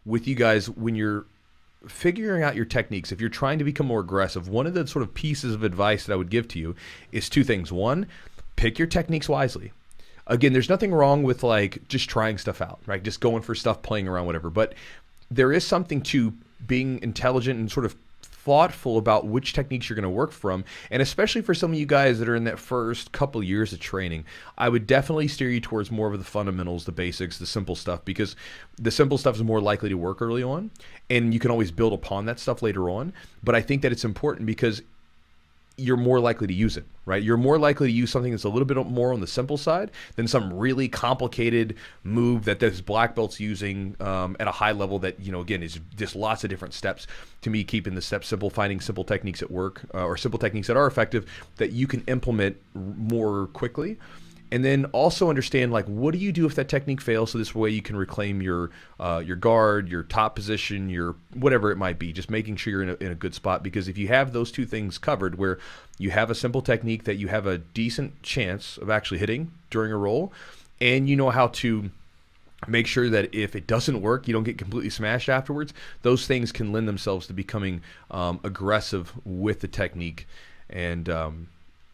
with you guys when you're figuring out your techniques. If you're trying to become more aggressive, one of the sort of pieces of advice that I would give to you is two things. One, pick your techniques wisely. Again, there's nothing wrong with like just trying stuff out, right? Just going for stuff, playing around, whatever. But there is something to being intelligent and sort of thoughtful about which techniques you're going to work from. And especially for some of you guys that are in that first couple years of training, I would definitely steer you towards more of the fundamentals, the basics, the simple stuff, because the simple stuff is more likely to work early on and you can always build upon that stuff later on. But I think that it's important because you're more likely to use it, right? You're more likely to use something that's a little bit more on the simple side than some really complicated move that this black belt's using at a high level that, you know, again, is just lots of different steps. To me, keeping the steps simple, finding simple techniques that work or simple techniques that are effective that you can implement more quickly. And then also understand, like, what do you do if that technique fails? So this way you can reclaim your guard, your top position, your whatever it might be. Just making sure you're in a good spot, because if you have those two things covered, where you have a simple technique that you have a decent chance of actually hitting during a roll, and you know how to make sure that if it doesn't work, you don't get completely smashed afterwards, those things can lend themselves to becoming aggressive with the technique and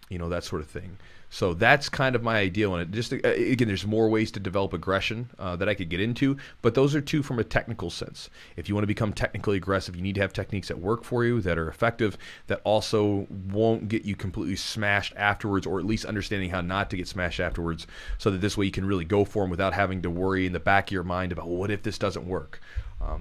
you know, that sort of thing. So that's kind of my idea on it. Just again, there's more ways to develop aggression that I could get into, but those are two from a technical sense. If you want to become technically aggressive, you need to have techniques that work for you, that are effective, that also won't get you completely smashed afterwards, or at least understanding how not to get smashed afterwards, so that this way you can really go for them without having to worry in the back of your mind about, well, what if this doesn't work?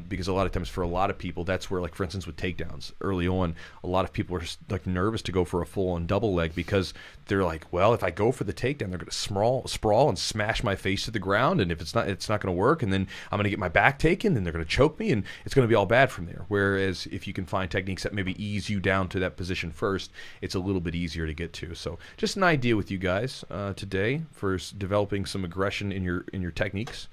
Because a lot of times for a lot of people, that's where, like, for instance, with takedowns early on, a lot of people are like nervous to go for a full-on double leg because they're like, well, if I go for the takedown, they're going to sprawl and smash my face to the ground, and if it's not going to work, and then I'm going to get my back taken, and they're going to choke me, and it's going to be all bad from there. Whereas if you can find techniques that maybe ease you down to that position first, it's a little bit easier to get to. So just an idea with you guys today for developing some aggression in your techniques.